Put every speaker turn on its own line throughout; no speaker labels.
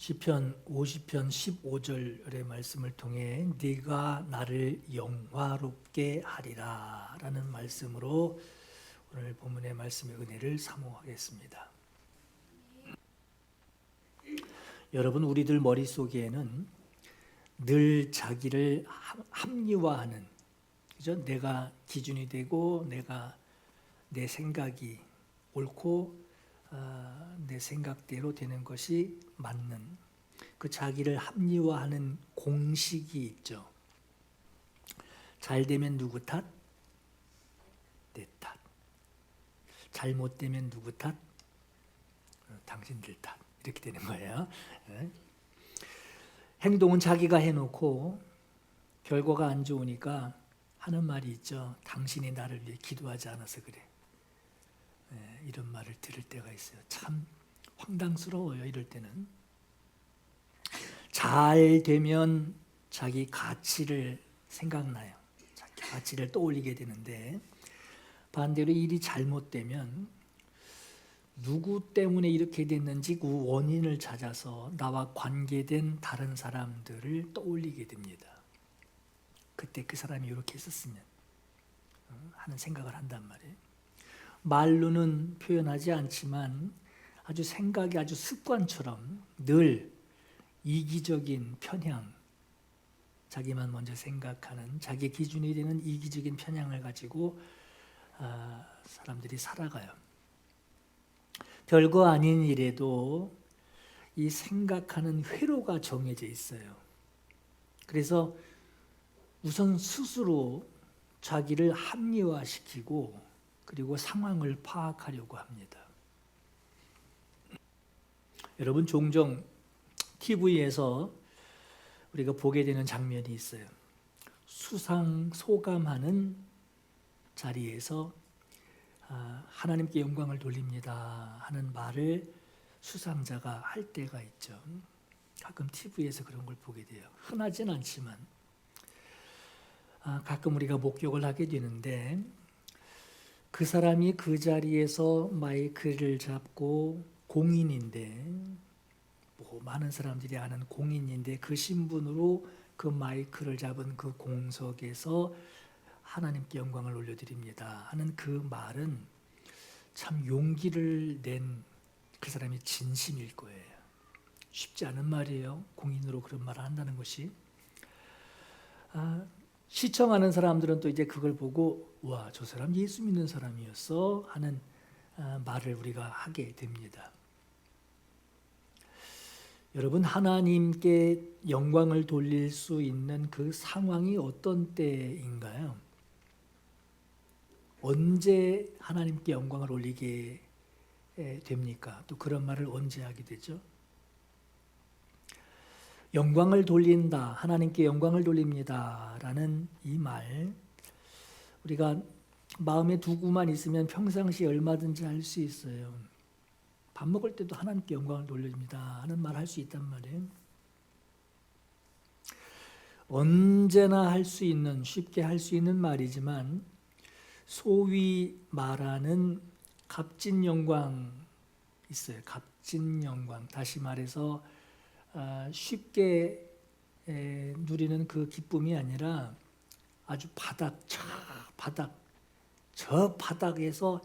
시편 50편 15절의 말씀을 통해 네가 나를 영화롭게 하리라 라는 말씀으로 오늘 본문의 말씀의 은혜를 사모하겠습니다. 여러분, 우리들 머릿속에는 늘 자기를 합리화하는, 그죠? 내가 기준이 되고 내 생각이 옳고 내 생각대로 되는 것이 맞는 그 자기를 합리화하는 공식이 있죠. 잘 되면 누구 탓? 내 탓. 잘못되면 누구 탓? 당신들 탓. 이렇게 되는 거예요. 행동은 자기가 해놓고 결과가 안 좋으니까 하는 말이 있죠. 당신이 나를 위해 기도하지 않아서 그래. 이런 말을 들을 때가 있어요. 참 황당스러워요. 이럴 때는. 잘 되면 자기 가치를 생각나요. 자기 가치를 떠올리게 되는데, 반대로 일이 잘못되면 누구 때문에 이렇게 됐는지 그 원인을 찾아서 나와 관계된 다른 사람들을 떠올리게 됩니다. 그때 그 사람이 이렇게 했었으면 하는 생각을 한단 말이에요. 말로는 표현하지 않지만 아주 생각이 아주 습관처럼 늘 이기적인 편향, 자기만 먼저 생각하는 자기 기준이 되는 이기적인 편향을 가지고 사람들이 살아가요. 별거 아닌 일에도 이 생각하는 회로가 정해져 있어요. 그래서 우선 스스로 자기를 합리화시키고 그리고 상황을 파악하려고 합니다. 여러분, 종종 TV에서 우리가 보게 되는 장면이 있어요. 수상 소감하는 자리에서 하나님께 영광을 돌립니다 하는 말을 수상자가 할 때가 있죠. 가끔 TV에서 그런 걸 보게 돼요. 흔하진 않지만 가끔 우리가 목격을 하게 되는데, 그 사람이 그 자리에서 마이크를 잡고 공인인데, 많은 사람들이 아는 공인인데 그 신분으로 그 마이크를 잡은 그 공석에서 하나님께 영광을 올려드립니다 하는 그 말은 참 용기를 낸 그 사람의 진심일 거예요. 쉽지 않은 말이에요. 공인으로 그런 말을 한다는 것이. 시청하는 사람들은 또 이제 그걸 보고 와, 저 사람 예수 믿는 사람이었어 하는 말을 우리가 하게 됩니다. 여러분, 하나님께 영광을 돌릴 수 있는 그 상황이 어떤 때인가요? 언제 하나님께 영광을 올리게 됩니까? 또 그런 말을 언제 하게 되죠? 영광을 돌린다, 하나님께 영광을 돌립니다 라는 이 말, 우리가 마음에 두고만 있으면 평상시에 얼마든지 할 수 있어요. 밥 먹을 때도 하나님께 영광을 돌립니다 하는 말 할 수 있단 말이에요. 언제나 할 수 있는, 쉽게 할 수 있는 말이지만 소위 말하는 값진 영광 있어요. 값진 영광. 다시 말해서 쉽게 누리는 그 기쁨이 아니라 아주 저 바닥에서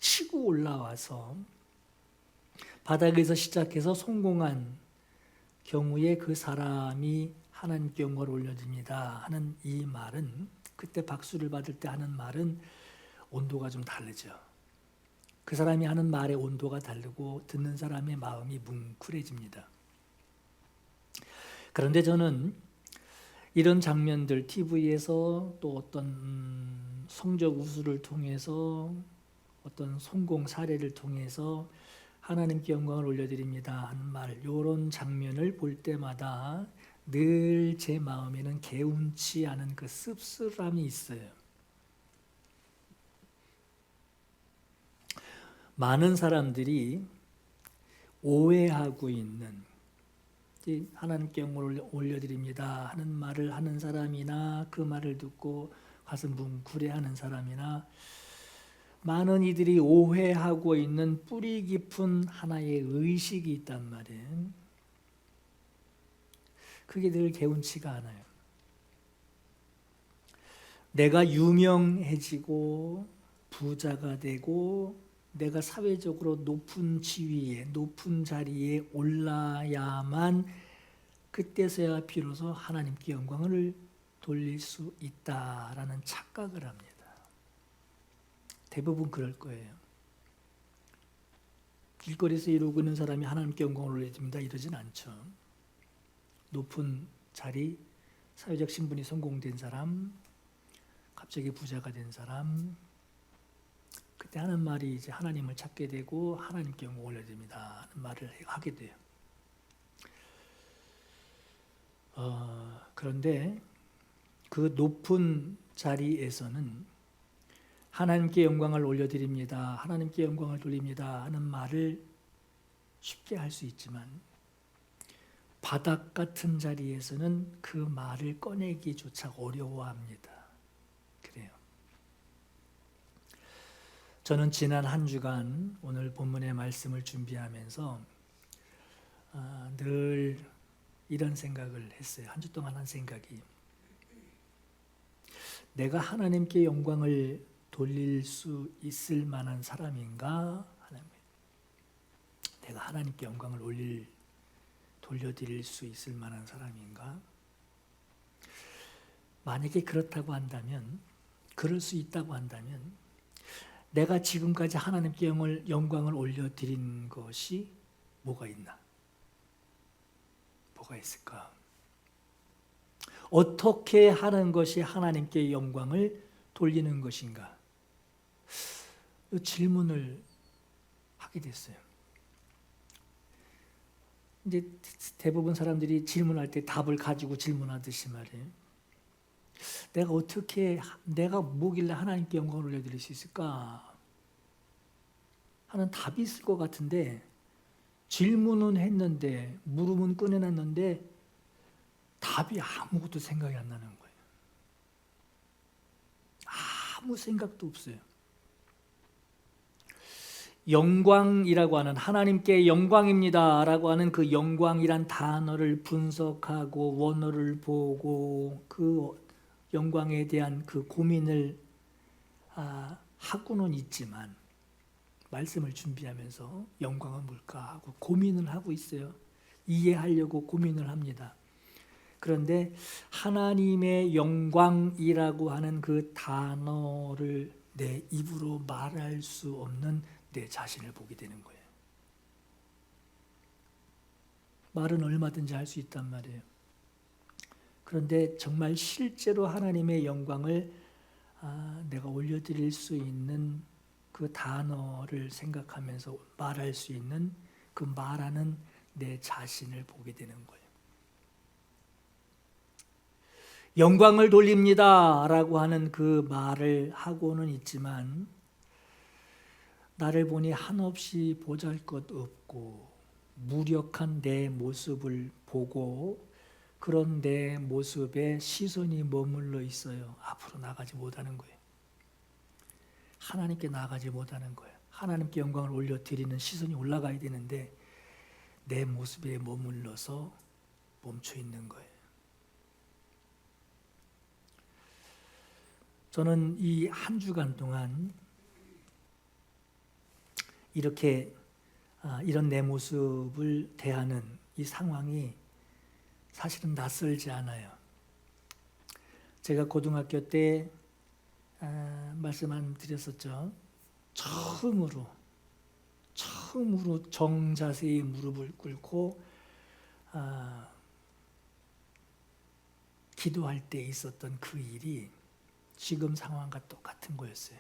치고 올라와서 바닥에서 시작해서 성공한 경우에 그 사람이 하나님께 영광을 올려드립니다 하는 이 말은, 그때 박수를 받을 때 하는 말은 온도가 좀 다르죠. 그 사람이 하는 말의 온도가 다르고 듣는 사람의 마음이 뭉클해집니다. 그런데 저는 이런 장면들, TV에서 또 어떤 성적 우수를 통해서 어떤 성공 사례를 통해서 하나님께 영광을 올려드립니다 하는 말, 이런 장면을 볼 때마다 늘 제 마음에는 개운치 않은 그 씁쓸함이 있어요. 많은 사람들이 오해하고 있는, 하나님께 영광을 올려드립니다 하는 말을 하는 사람이나 그 말을 듣고 가슴 뭉클해하는 사람이나, 많은 이들이 오해하고 있는 뿌리 깊은 하나의 의식이 있단 말이에요. 그게 늘 개운치가 않아요. 내가 유명해지고 부자가 되고 내가 사회적으로 높은 지위에, 높은 자리에 올라야만 그때서야 비로소 하나님께 영광을 돌릴 수 있다라는 착각을 합니다. 대부분 그럴 거예요. 길거리에서 이러고 있는 사람이 하나님께 영광을 올려줍니다 이러진 않죠. 높은 자리, 사회적 신분이 성공된 사람, 갑자기 부자가 된 사람, 그때 하는 말이 이제 하나님을 찾게 되고 하나님께 영광을 올려줍니다 하는 말을 하게 돼요. 그런데 그 높은 자리에서는 하나님께 영광을 올려드립니다, 하나님께 영광을 돌립니다 하는 말을 쉽게 할 수 있지만 바닥 같은 자리에서는 그 말을 꺼내기조차 어려워합니다. 그래요. 저는 지난 한 주간 오늘 본문의 말씀을 준비하면서 늘 이런 생각을 했어요. 한 주 동안 한 생각이, 내가 하나님께 영광을 돌릴 수 있을 만한 사람인가? 내가 하나님께 영광을 돌려드릴 수 있을 만한 사람인가? 만약에 그렇다고 한다면, 그럴 수 있다고 한다면 내가 지금까지 하나님께 영광을 올려드린 것이 뭐가 있나? 뭐가 있을까? 어떻게 하는 것이 하나님께 영광을 돌리는 것인가? 이 질문을 하게 됐어요. 이제 대부분 사람들이 질문할 때 답을 가지고 질문하듯이 말이에요. 내가 뭐길래 하나님께 영광을 올려드릴 수 있을까? 하는 답이 있을 것 같은데, 질문은 했는데, 물음은 꺼내놨는데, 답이 아무것도 생각이 안 나는 거예요. 아무 생각도 없어요. 영광이라고 하는, 하나님께 영광입니다 라고 하는 그 영광이란 단어를 분석하고 원어를 보고 그 영광에 대한 그 고민을 하고는 있지만, 말씀을 준비하면서 영광은 뭘까 하고 고민을 하고 있어요. 이해하려고 고민을 합니다. 그런데 하나님의 영광이라고 하는 그 단어를 내 입으로 말할 수 없는 내 자신을 보게 되는 거예요. 말은 얼마든지 할 수 있단 말이에요. 그런데 정말 실제로 하나님의 영광을 내가 올려드릴 수 있는 그 단어를 생각하면서 말할 수 있는 그 말하는 내 자신을 보게 되는 거예요. 영광을 돌립니다 라고 하는 그 말을 하고는 있지만, 나를 보니 한없이 보잘것없고 무력한 내 모습을 보고 그런 내 모습에 시선이 머물러 있어요. 앞으로 나가지 못하는 거예요. 하나님께 나가지 못하는 거예요. 하나님께 영광을 올려드리는 시선이 올라가야 되는데 내 모습에 머물러서 멈춰 있는 거예요. 저는 이 한 주간 동안 이렇게 이런 내 모습을 대하는 이 상황이 사실은 낯설지 않아요. 제가 고등학교 때 말씀 드렸었죠. 처음으로 정자세히 무릎을 꿇고 기도할 때 있었던 그 일이 지금 상황과 똑같은 거였어요.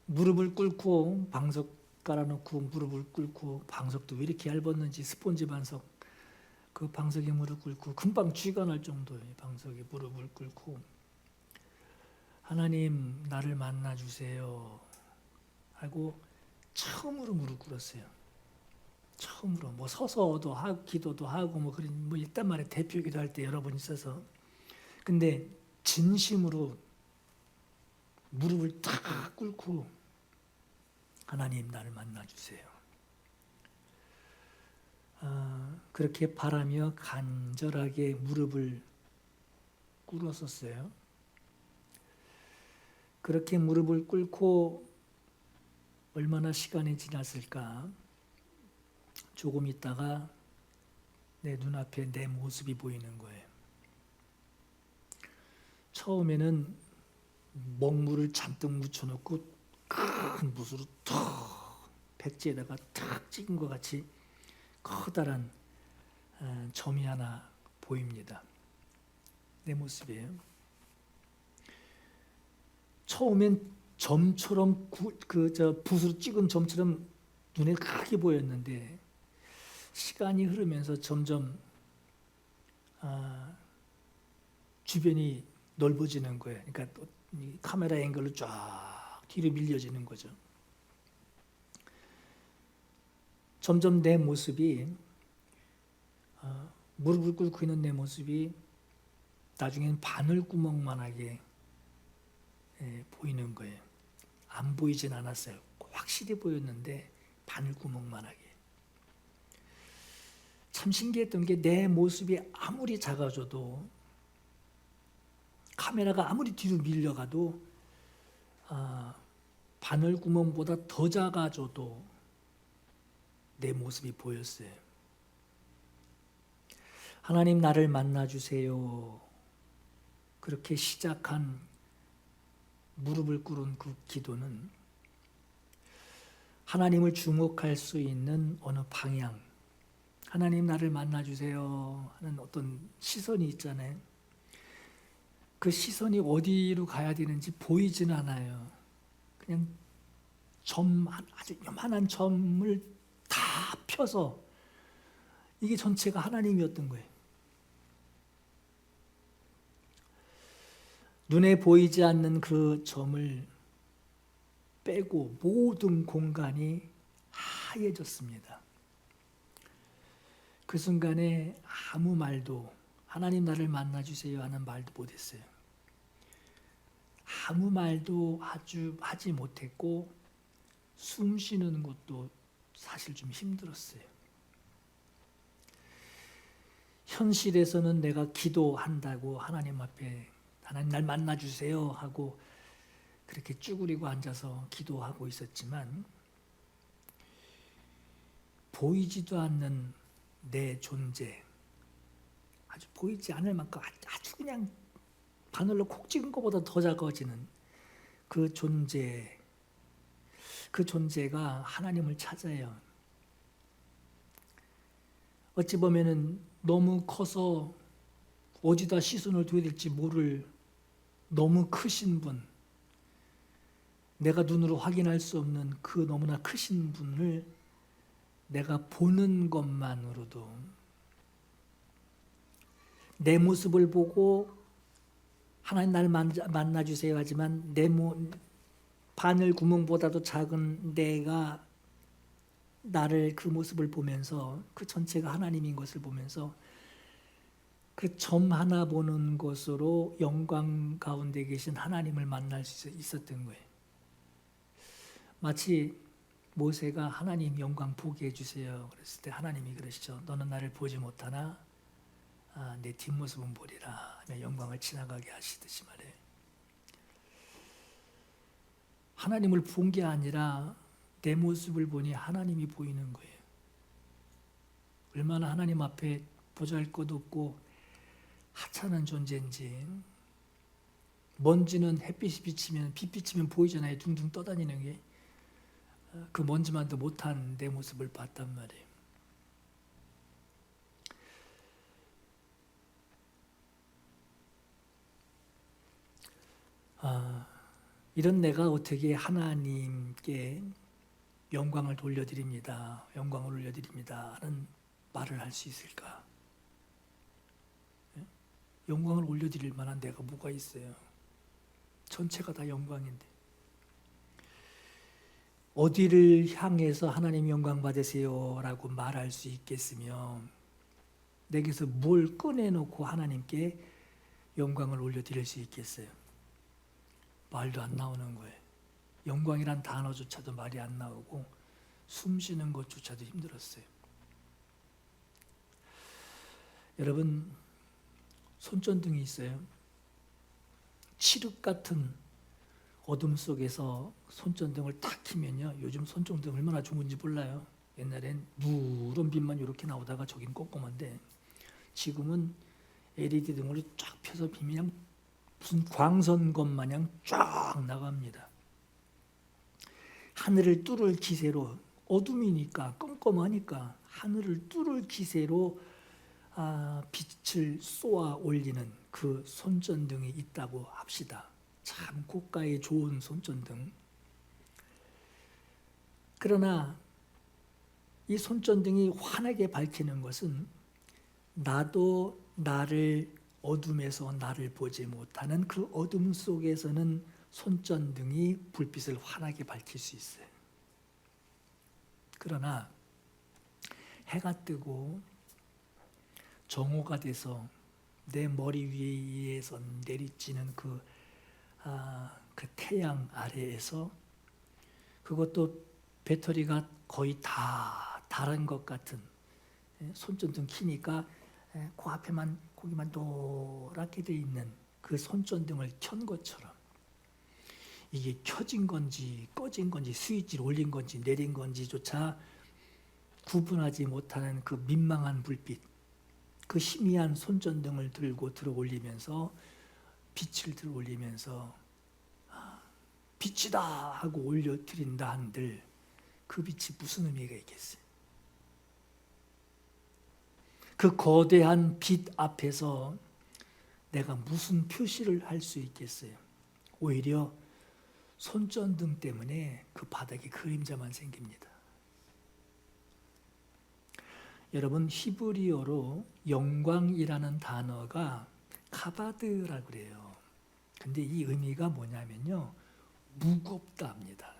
무릎을 꿇고 방석 깔아놓고 무릎을 꿇고, 방석도 왜 이렇게 얇았는지 스폰지 방석, 그 방석에 무릎 꿇고 금방 쥐가 날 정도의 방석에 무릎을 꿇고 하나님 나를 만나주세요 하고 처음으로 무릎 꿇었어요. 처음으로 뭐 서서도 하고 기도도 하고 뭐 그런 뭐 일단 말에 대표 기도할 때 여러 번 있어서, 근데 진심으로 무릎을 탁 꿇고 하나님 나를 만나주세요. 그렇게 바라며 간절하게 무릎을 꿇었었어요. 그렇게 무릎을 꿇고 얼마나 시간이 지났을까? 조금 있다가 내 눈앞에 내 모습이 보이는 거예요. 처음에는 먹물을 잔뜩 묻혀놓고 큰 붓으로 턱 백지에다가 탁 찍은 것 같이 커다란 점이 하나 보입니다. 내 모습이에요. 처음엔 점처럼 붓으로 찍은 점처럼 눈에 크게 보였는데 시간이 흐르면서 점점 주변이 넓어지는 거예요. 그러니까 카메라 앵글로 쫙 뒤로 밀려지는 거죠. 점점 내 모습이 무릎을 꿇고 있는 내 모습이 나중에는 바늘구멍만하게 보이는 거예요. 안 보이진 않았어요. 확실히 보였는데 바늘구멍만하게. 참 신기했던 게 내 모습이 아무리 작아져도 카메라가 아무리 뒤로 밀려가도 바늘구멍보다 더 작아져도 내 모습이 보였어요. 하나님 나를 만나주세요. 그렇게 시작한 무릎을 꿇은 그 기도는 하나님을 주목할 수 있는 어느 방향, 하나님 나를 만나주세요 하는 어떤 시선이 있잖아요. 그 시선이 어디로 가야 되는지 보이진 않아요. 그냥 아주 요만한 점을 다 펴서 이게 전체가 하나님이었던 거예요. 눈에 보이지 않는 그 점을 빼고 모든 공간이 하얘졌습니다. 그 순간에 아무 말도 하나님 나를 만나주세요 하는 말도 못했어요. 아무 말도 하지 못했고 숨 쉬는 것도 사실 좀 힘들었어요. 현실에서는 내가 기도한다고 하나님 앞에 하나님 날 만나주세요 하고 그렇게 쭈그리고 앉아서 기도하고 있었지만 보이지도 않는 내 존재, 아주 보이지 않을 만큼 아주 그냥 바늘로 콕 찍은 것보다 더 작아지는 그 존재가 하나님을 찾아요. 어찌 보면은 너무 커서 어디다 시선을 둬야 될지 모를 너무 크신 분, 내가 눈으로 확인할 수 없는 그 너무나 크신 분을 내가 보는 것만으로도 내 모습을 보고 하나님 날 만나주세요 하지만 바늘 구멍보다도 작은 내가 나를 그 모습을 보면서 그 전체가 하나님인 것을 보면서 그 점 하나 보는 것으로 영광 가운데 계신 하나님을 만날 수 있었던 거예요. 마치 모세가 하나님 영광 보게 해주세요 그랬을 때 하나님이 그러시죠. 너는 나를 보지 못하나 내 뒷모습은 보리라 하며 영광을 지나가게 하시듯이 말해요. 하나님을 본 게 아니라 내 모습을 보니 하나님이 보이는 거예요. 얼마나 하나님 앞에 보잘것없고 하찮은 존재인지. 먼지는 햇빛이 비치면 빛 비치면 보이잖아요. 둥둥 떠다니는 게. 그 먼지만도 못한 내 모습을 봤단 말이에요. 이런 내가 어떻게 하나님께 영광을 돌려드립니다. 영광을 올려드립니다. 하는 말을 할 수 있을까? 영광을 올려드릴 만한 내가 뭐가 있어요? 전체가 다 영광인데. 어디를 향해서 하나님 영광 받으세요 라고 말할 수 있겠으며 내게서 뭘 꺼내놓고 하나님께 영광을 올려드릴 수 있겠어요? 말도 안 나오는 거예요. 영광이란 단어조차도 말이 안 나오고 숨 쉬는 것조차도 힘들었어요. 여러분 손전등이 있어요. 칠흑 같은 어둠 속에서 손전등을 탁 켜면요. 요즘 손전등 얼마나 좋은지 몰라요. 옛날엔 누런 빛만 이렇게 나오다가 저긴 꼼꼼한데 지금은 LED 등을 쫙 펴서 비면 무슨 광선검 마냥 쫙 나갑니다. 하늘을 뚫을 기세로 어둠이니까 껌껌하니까 하늘을 뚫을 기세로 빛을 쏘아 올리는 그 손전등이 있다고 합시다. 참 고가의 좋은 손전등. 그러나 이 손전등이 환하게 밝히는 것은 나도 나를 어둠에서 나를 보지 못하는 그 어둠 속에서는 손전등이 불빛을 환하게 밝힐 수 있어요. 그러나 해가 뜨고 정오가 돼서 내 머리 위에서 내리쬐는 그 태양 아래에서 그것도 배터리가 거의 다 닳은 것 같은 손전등 켜니까 그 앞에만 거기만 노랗게 돼 있는 그 손전등을 켠 것처럼 이게 켜진 건지 꺼진 건지 스위치를 올린 건지 내린 건지조차 구분하지 못하는 그 민망한 불빛, 그 희미한 손전등을 들고 들어 올리면서 빛을 들어 올리면서 빛이다 하고 올려드린다 한들 그 빛이 무슨 의미가 있겠어요? 그 거대한 빛 앞에서 내가 무슨 표시를 할 수 있겠어요? 오히려 손전등 때문에 그 바닥에 그림자만 생깁니다. 여러분 히브리어로 영광이라는 단어가 카바드라고 그래요. 근데 이 의미가 뭐냐면요. 무겁다 합니다.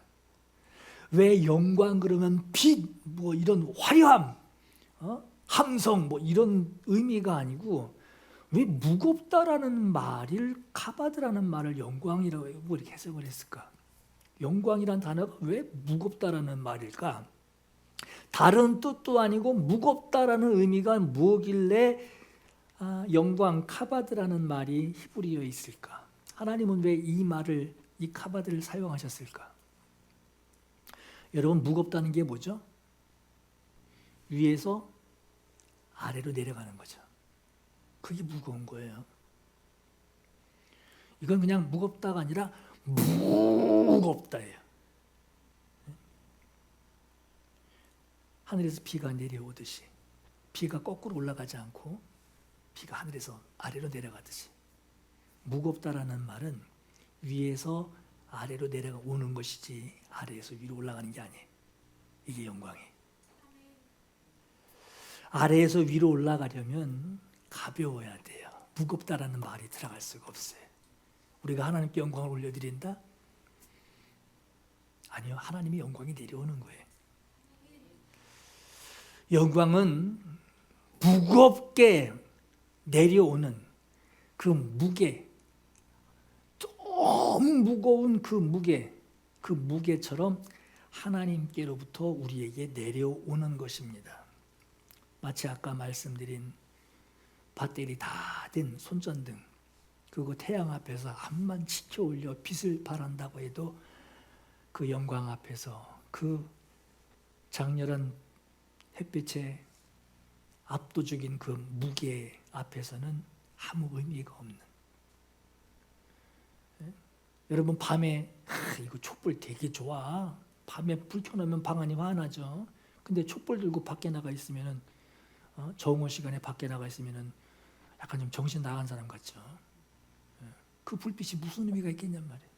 왜 영광 그러면 빛, 뭐 이런 화려함, 함성 뭐 이런 의미가 아니고 왜 무겁다라는 말을 카바드라는 말을 영광이라고 이렇게 해석을 했을까? 영광이란 단어가 왜 무겁다라는 말일까? 다른 뜻도 아니고 무겁다라는 의미가 뭐길래 영광 카바드라는 말이 히브리어에 있을까? 하나님은 왜 이 말을 이 카바드를 사용하셨을까? 여러분 무겁다는 게 뭐죠? 위에서 아래로 내려가는 거죠. 그게 무거운 거예요. 이건 그냥 무겁다가 아니라 무겁다예요. 하늘에서 비가 내려오듯이 비가 거꾸로 올라가지 않고 비가 하늘에서 아래로 내려가듯이 무겁다라는 말은 위에서 아래로 내려오는 것이지 아래에서 위로 올라가는 게 아니에요. 이게 영광이에요. 아래에서 위로 올라가려면 가벼워야 돼요. 무겁다라는 말이 들어갈 수가 없어요. 우리가 하나님께 영광을 올려드린다? 아니요. 하나님이 영광이 내려오는 거예요. 영광은 무겁게 내려오는 그 무게, 너무 무거운 그 무게처럼 하나님께로부터 우리에게 내려오는 것입니다. 마치 아까 말씀드린 배터리 다 된 손전등, 그거 태양 앞에서 암만 치켜 올려 빛을 발한다고 해도 그 영광 앞에서 그 장렬한 햇빛의 압도적인 그 무게 앞에서는 아무 의미가 없는. 여러분 밤에 이거 촛불 되게 좋아. 밤에 불 켜놓으면 방 안이 환하죠. 근데 촛불 들고 밖에 나가 있으면은 정오 시간에 밖에 나가 있으면은 약간 좀 정신 나간 사람 같죠. 그 불빛이 무슨 의미가 있겠냔 말이에요.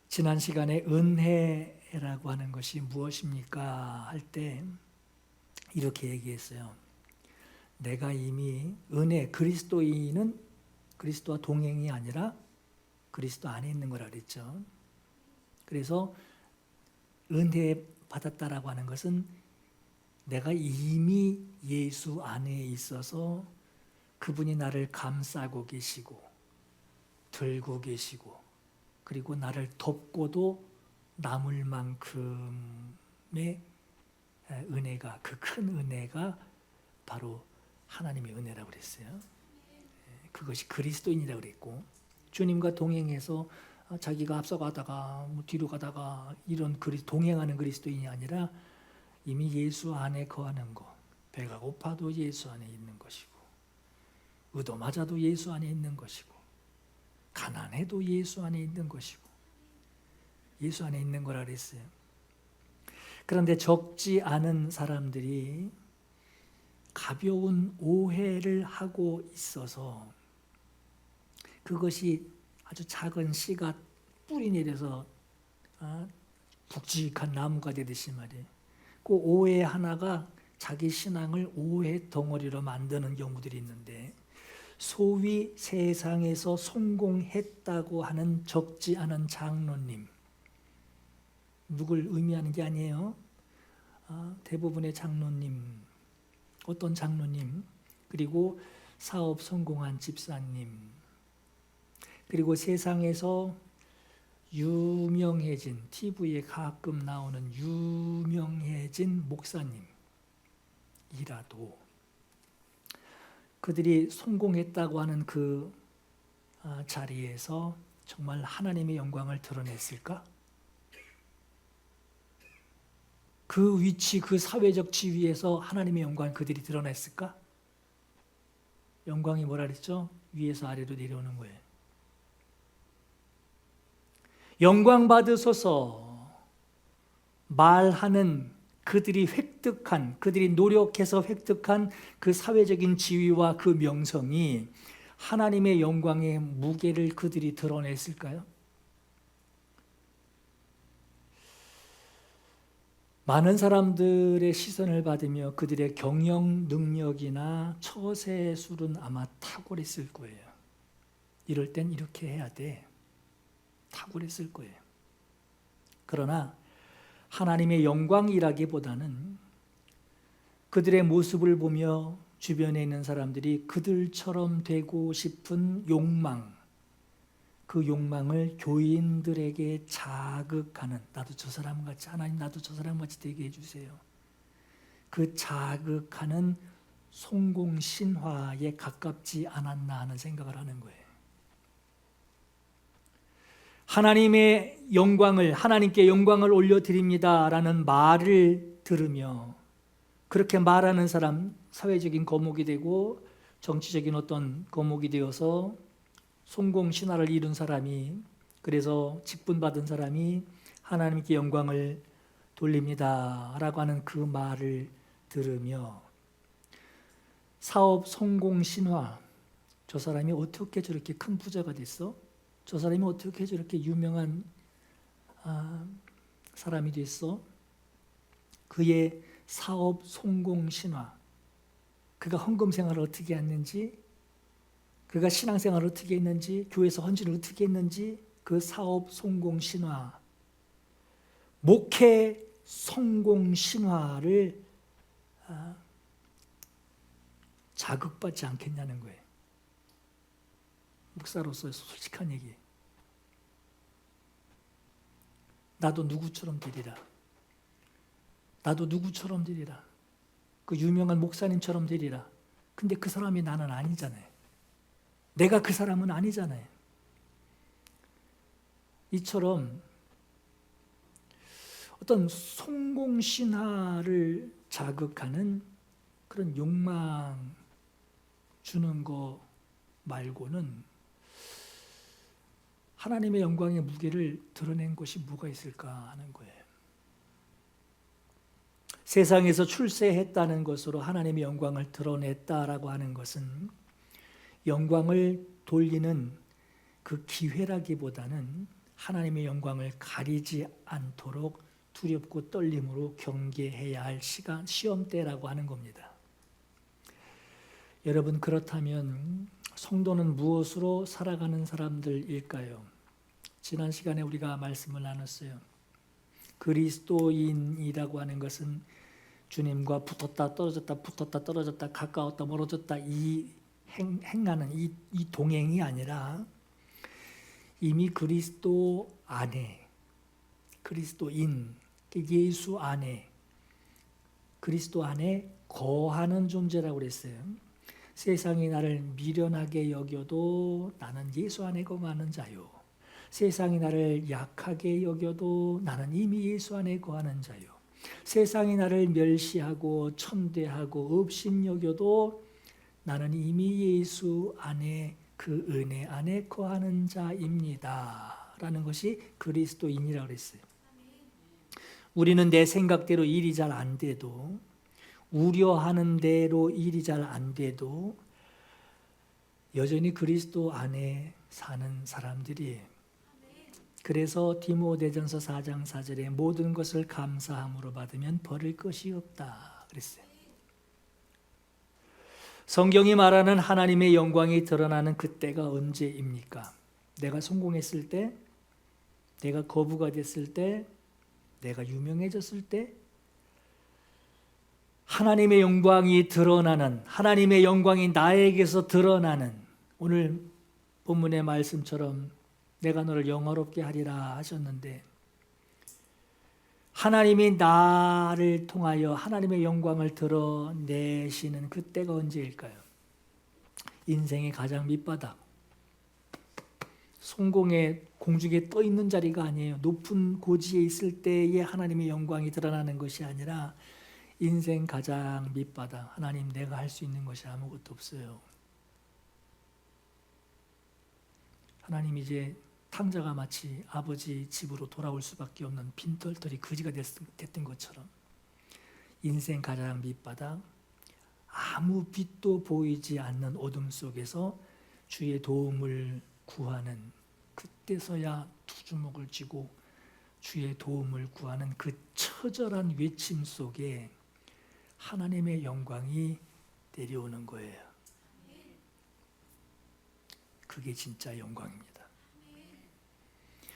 지난 시간에 은혜라고 하는 것이 무엇입니까? 할 때 이렇게 얘기했어요. 내가 이미 그리스도인은 그리스도와 동행이 아니라 그리스도 안에 있는 거라 그랬죠. 그래서 은혜 받았다라고 하는 것은 내가 이미 예수 안에 있어서 그분이 나를 감싸고 계시고 들고 계시고 그리고 나를 덮고도 남을 만큼의 은혜가, 그 큰 은혜가 바로 하나님의 은혜라고 그랬어요. 그것이 그리스도인이라고 그랬고, 주님과 동행해서 자기가 앞서가다가 뒤로 가다가 이런 동행하는 그리스도인이 아니라 이미 예수 안에 거하는 것, 배가 고파도 예수 안에 있는 것이고, 의도맞아도 예수 안에 있는 것이고, 가난해도 예수 안에 있는 것이고, 예수 안에 있는 거라 그랬어요. 그런데 적지 않은 사람들이 가벼운 오해를 하고 있어서 그것이 아주 작은 씨가 뿌리 내려서 굵직한 나무가 되듯이 말이에요. 그 오해 하나가 자기 신앙을 오해 덩어리로 만드는 경우들이 있는데, 소위 세상에서 성공했다고 하는 적지 않은 장로님, 누굴 의미하는 게 아니에요. 대부분의 장로님, 어떤 장로님, 그리고 사업 성공한 집사님, 그리고 세상에서 유명해진, TV에 가끔 나오는 유명해진 목사님이라도 그들이 성공했다고 하는 그 자리에서 정말 하나님의 영광을 드러냈을까? 그 위치, 그 사회적 지위에서 하나님의 영광을 그들이 드러냈을까? 영광이 뭐라 그랬죠? 위에서 아래로 내려오는 거예요. 영광 받으소서 말하는 그들이 그들이 노력해서 획득한 그 사회적인 지위와 그 명성이 하나님의 영광의 무게를 그들이 드러냈을까요? 많은 사람들의 시선을 받으며 그들의 경영 능력이나 처세술은 아마 탁월했을 거예요. 이럴 땐 이렇게 해야 돼. 탁월했을 거예요. 그러나 하나님의 영광이라기보다는 그들의 모습을 보며 주변에 있는 사람들이 그들처럼 되고 싶은 욕망, 그 욕망을 교인들에게 자극하는, 나도 저 사람 같이, 하나님 나도 저 사람 같이 되게 해주세요. 그 자극하는 성공신화에 가깝지 않았나 하는 생각을 하는 거예요. 하나님의 영광을, 하나님께 영광을 올려드립니다라는 말을 들으며 그렇게 말하는 사람, 사회적인 거목이 되고 정치적인 어떤 거목이 되어서 성공신화를 이룬 사람이, 그래서 직분받은 사람이 하나님께 영광을 돌립니다 라고 하는 그 말을 들으며 사업 성공신화, 저 사람이 어떻게 저렇게 큰 부자가 됐어? 저 사람이 어떻게 저렇게 유명한 사람이 됐어? 그의 사업 성공신화, 그가 헌금 생활을 어떻게 했는지, 그가 신앙생활을 어떻게 했는지, 교회에서 헌신을 어떻게 했는지, 그 사업 성공신화, 목회 성공신화를 자극받지 않겠냐는 거예요. 목사로서 솔직한 얘기. 나도 누구처럼 되리라. 나도 누구처럼 되리라. 그 유명한 목사님처럼 되리라. 근데 그 사람이 나는 아니잖아요. 내가 그 사람은 아니잖아요. 이처럼 어떤 성공신화를 자극하는 그런 욕망 주는 거 말고는 하나님의 영광의 무게를 드러낸 것이 뭐가 있을까 하는 거예요. 세상에서 출세했다는 것으로 하나님의 영광을 드러냈다라고 하는 것은 영광을 돌리는 그 기회라기보다는 하나님의 영광을 가리지 않도록 두렵고 떨림으로 경계해야 할 시험 때라고 하는 겁니다. 여러분, 그렇다면 성도는 무엇으로 살아가는 사람들일까요? 지난 시간에 우리가 말씀을 나눴어요. 그리스도인이라고 하는 것은 주님과 붙었다 떨어졌다 붙었다 떨어졌다 가까웠다 멀어졌다 이 행하는 이 동행이 아니라 이미 그리스도 안에, 그리스도인, 예수 안에, 그리스도 안에 거하는 존재라고 그랬어요. 세상이 나를 미련하게 여겨도 나는 예수 안에 거하는 자요. 세상이 나를 약하게 여겨도 나는 이미 예수 안에 거하는 자요. 세상이 나를 멸시하고 천대하고 업신여겨도 나는 이미 예수 안에 그 은혜 안에 거하는 자입니다. 라는 것이 그리스도인이라고 그랬어요. 우리는 내 생각대로 일이 잘 안 돼도, 우려하는 대로 일이 잘 안 돼도 여전히 그리스도 안에 사는 사람들이에요. 그래서 디모데전서 4장 4절에 모든 것을 감사함으로 받으면 버릴 것이 없다 그랬어요. 성경이 말하는 하나님의 영광이 드러나는 그때가 언제입니까? 내가 성공했을 때, 내가 거부가 됐을 때, 내가 유명해졌을 때, 하나님의 영광이 드러나는, 하나님의 영광이 나에게서 드러나는, 오늘 본문의 말씀처럼 내가 너를 영화롭게 하리라 하셨는데, 하나님이 나를 통하여 하나님의 영광을 드러내시는 그때가 언제일까요? 인생의 가장 밑바닥, 성공의 공중에 떠 있는 자리가 아니에요. 높은 고지에 있을 때에 하나님의 영광이 드러나는 것이 아니라 인생 가장 밑바닥, 하나님 내가 할 수 있는 것이 아무것도 없어요. 하나님 이제 탕자가 마치 아버지 집으로 돌아올 수밖에 없는 빈털터리 거지가 됐던 것처럼 인생 가장 밑바닥, 아무 빛도 보이지 않는 어둠 속에서 주의 도움을 구하는, 그때서야 두 주먹을 쥐고 주의 도움을 구하는 그 처절한 외침 속에 하나님의 영광이 내려오는 거예요. 그게 진짜 영광입니다.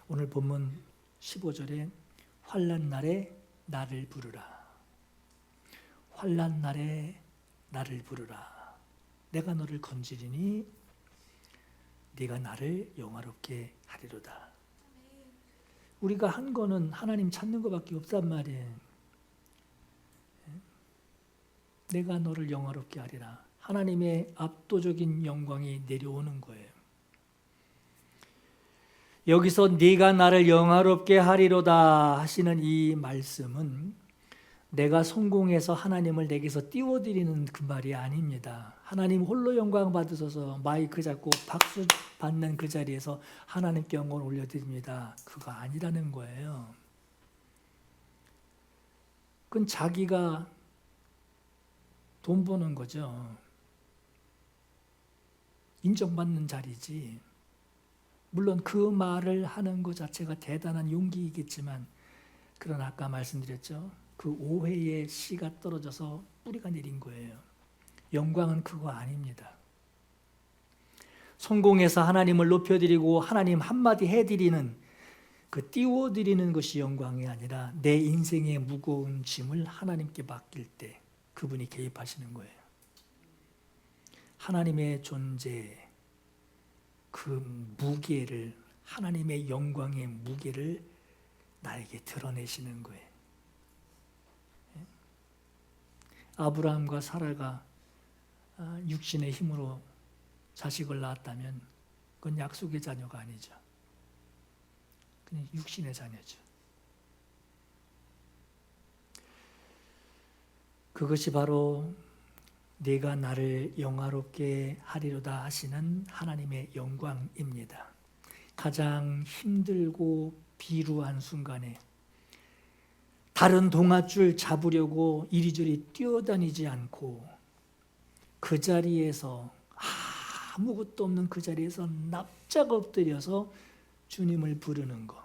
오늘 본문 15절에 환난 날에 나를 부르라. 환난 날에 나를 부르라. 내가 너를 건지리니 네가 나를 영화롭게 하리로다. 우리가 한 거는 하나님 찾는 것밖에 없단 말이에요. 내가 너를 영화롭게 하리라. 하나님의 압도적인 영광이 내려오는 거예요. 여기서 네가 나를 영화롭게 하리로다 하시는 이 말씀은 내가 성공해서 하나님을 내게서 띄워드리는 그 말이 아닙니다. 하나님 홀로 영광 받으셔서 마이크 잡고 박수 받는 그 자리에서 하나님께 영광을 올려드립니다. 그거 아니라는 거예요. 그건 자기가 돈 버는 거죠. 인정받는 자리지. 물론 그 말을 하는 것 자체가 대단한 용기이겠지만, 그러나 아까 말씀드렸죠. 그 오해의 씨가 떨어져서 뿌리가 내린 거예요. 영광은 그거 아닙니다. 성공해서 하나님을 높여드리고 하나님 한마디 해드리는, 그 띄워드리는 것이 영광이 아니라 내 인생의 무거운 짐을 하나님께 맡길 때 그분이 개입하시는 거예요. 하나님의 존재, 그 무게를, 하나님의 영광의 무게를 나에게 드러내시는 거예요. 아브라함과 사라가 육신의 힘으로 자식을 낳았다면 그건 약속의 자녀가 아니죠. 그냥 육신의 자녀죠. 그것이 바로 네가 나를 영화롭게 하리로다 하시는 하나님의 영광입니다. 가장 힘들고 비루한 순간에 다른 동아줄 잡으려고 이리저리 뛰어다니지 않고 그 자리에서, 아무것도 없는 그 자리에서 납작 엎드려서 주님을 부르는 것.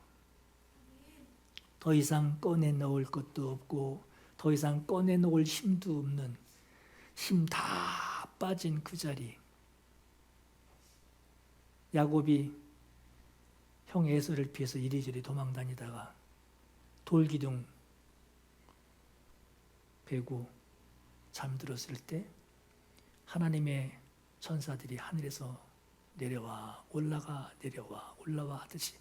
더 이상 꺼내놓을 것도 없고 더 이상 꺼내놓을 힘도 없는, 힘 다 빠진 그 자리. 야곱이 형 에서를 피해서 이리저리 도망다니다가 돌기둥 베고 잠들었을 때 하나님의 천사들이 하늘에서 내려와 올라가 내려와 올라와 하듯이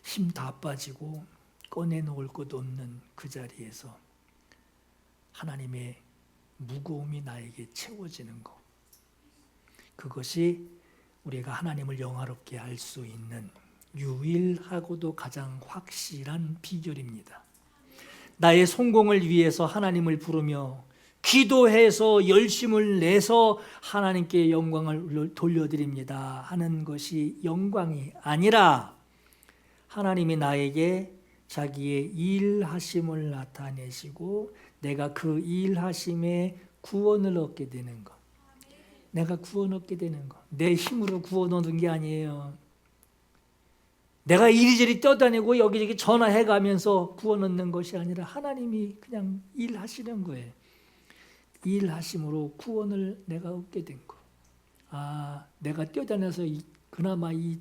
힘 다 빠지고 꺼내놓을 것 없는 그 자리에서 하나님의 무거움이 나에게 채워지는 것, 그것이 우리가 하나님을 영화롭게 할 수 있는 유일하고도 가장 확실한 비결입니다. 나의 성공을 위해서 하나님을 부르며 기도해서 열심을 내서 하나님께 영광을 돌려드립니다 하는 것이 영광이 아니라, 하나님이 나에게 자기의 일하심을 나타내시고 내가 그 일하심에 구원을 얻게 되는 것, 내가 구원 얻게 되는 것, 내 힘으로 구원 얻은 게 아니에요. 내가 이리저리 떠다니고 여기저기 전화해가면서 구원 얻는 것이 아니라 하나님이 그냥 일하시는 거예요. 일하심으로 구원을 내가 얻게 된 거. 내가 뛰어다녀서 그나마 이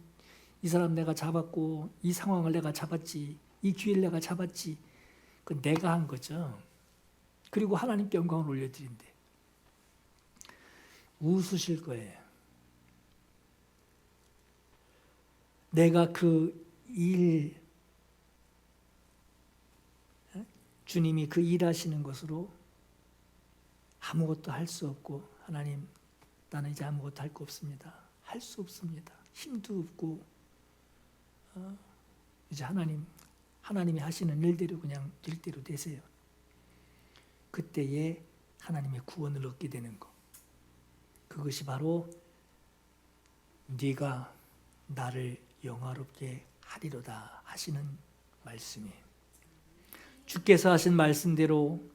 사람 내가 잡았고, 이 상황을 내가 잡았지, 이 기회를 내가 잡았지, 그 내가 한 거죠. 그리고 하나님께 영광을 올려드린대. 웃으실 거예요. 내가 그 일, 주님이 그 일하시는 것으로 아무것도 할 수 없고, 하나님 나는 이제 아무것도 할 거 없습니다, 할 수 없습니다, 힘도 없고, 이제 하나님이 하시는 일대로 그냥 일대로 되세요. 그때에 하나님의 구원을 얻게 되는 것, 그것이 바로 네가 나를 영화롭게 하리로다 하시는 말씀이에요. 주께서 하신 말씀대로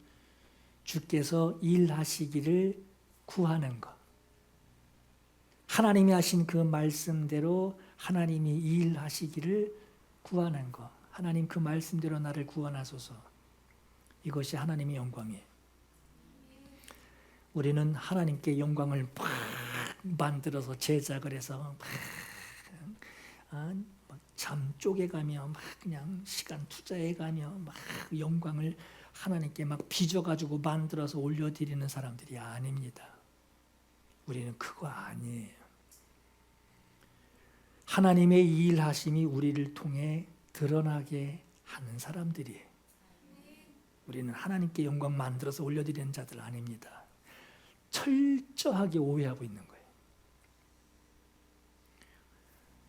주께서 일하시기를 구하는 것, 하나님이 하신 그 말씀대로 하나님이 일하시기를 구하는 것, 하나님 그 말씀대로 나를 구원하소서, 이것이 하나님의 영광이에요. 우리는 하나님께 영광을 막 만들어서 제작을 해서 막 잠 쪼개가며 막 그냥 시간 투자해가며 막 영광을 하나님께 막 빚어가지고 만들어서 올려드리는 사람들이 아닙니다. 우리는 그거 아니에요. 하나님의 일하심이 우리를 통해 드러나게 하는 사람들이에요. 우리는 하나님께 영광 만들어서 올려드리는 자들 아닙니다. 철저하게 오해하고 있는 거예요.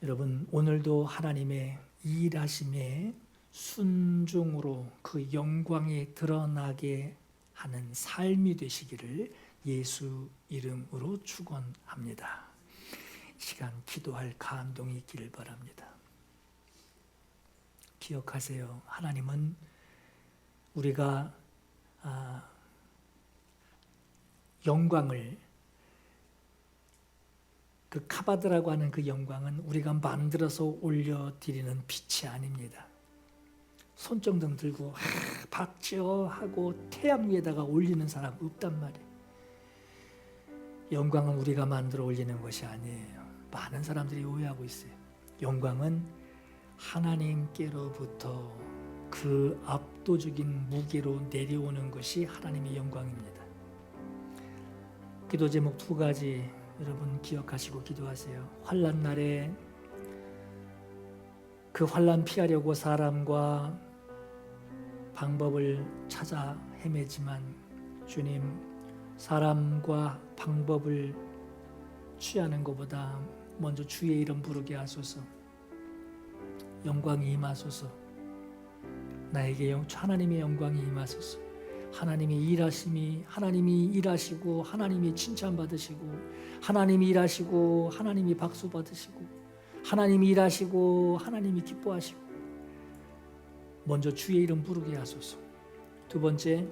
여러분, 오늘도 하나님의 일하심에 순종으로 그 영광이 드러나게 하는 삶이 되시기를 예수 이름으로 축원합니다. 시간 기도할 감동이 있기를 바랍니다. 기억하세요. 하나님은 우리가 영광을, 그 카바드라고 하는 그 영광은 우리가 만들어서 올려드리는 빛이 아닙니다. 손정등 들고 박지어 하고 태양 위에다가 올리는 사람 없단 말이에요. 영광은 우리가 만들어 올리는 것이 아니에요. 많은 사람들이 오해하고 있어요. 영광은 하나님께로부터 그 압도적인 무게로 내려오는 것이 하나님의 영광입니다. 기도 제목 2가지 여러분 기억하시고 기도하세요. 환난 날에 그 환난 피하려고 사람과 방법을 찾아 헤매지만, 주님, 사람과 방법을 취하는 것보다 먼저 주의 이름 부르게 하소서. 영광이 임하소서. 나에게 하나님의 영광이 임하소서. 하나님이 일하시고 하나님이 칭찬받으시고, 하나님이 일하시고 하나님이 박수 받으시고, 하나님이 일하시고 하나님이 기뻐하시고, 먼저 주의 이름 부르게 하소서. 2번째,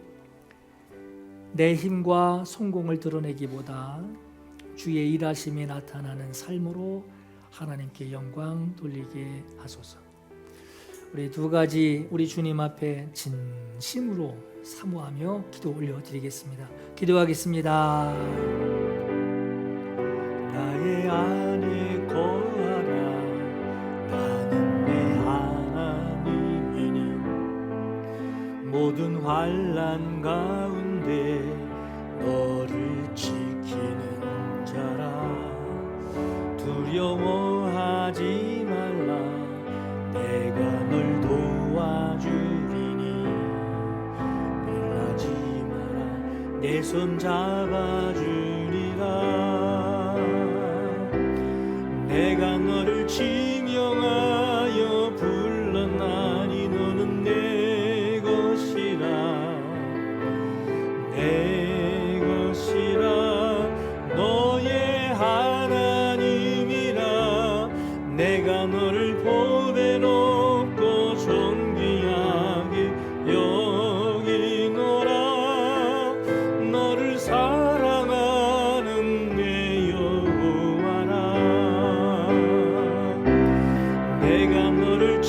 내 힘과 성공을 드러내기보다 주의 일하심이 나타나는 삶으로 하나님께 영광 돌리게 하소서. 우리 2가지 우리 주님 앞에 진심으로 사모하며 기도 올려드리겠습니다. 기도하겠습니다.
나의 안에 거하라. 나는 내 하나님이니 모든 환난 가운데 너를 지키는 자라. 두려워하지 말라. 내가 널 도와주리니 놀라지 마라. 내 손 잡아주리라. 내가 너를 지명하여 불렀나니 너는 내 것이라. 내 것이라. 너의 하나님이라. 내가 너를 보배롭고 존귀하게 여기노라. 너를 사랑하는 내 여호와라. 내가 너를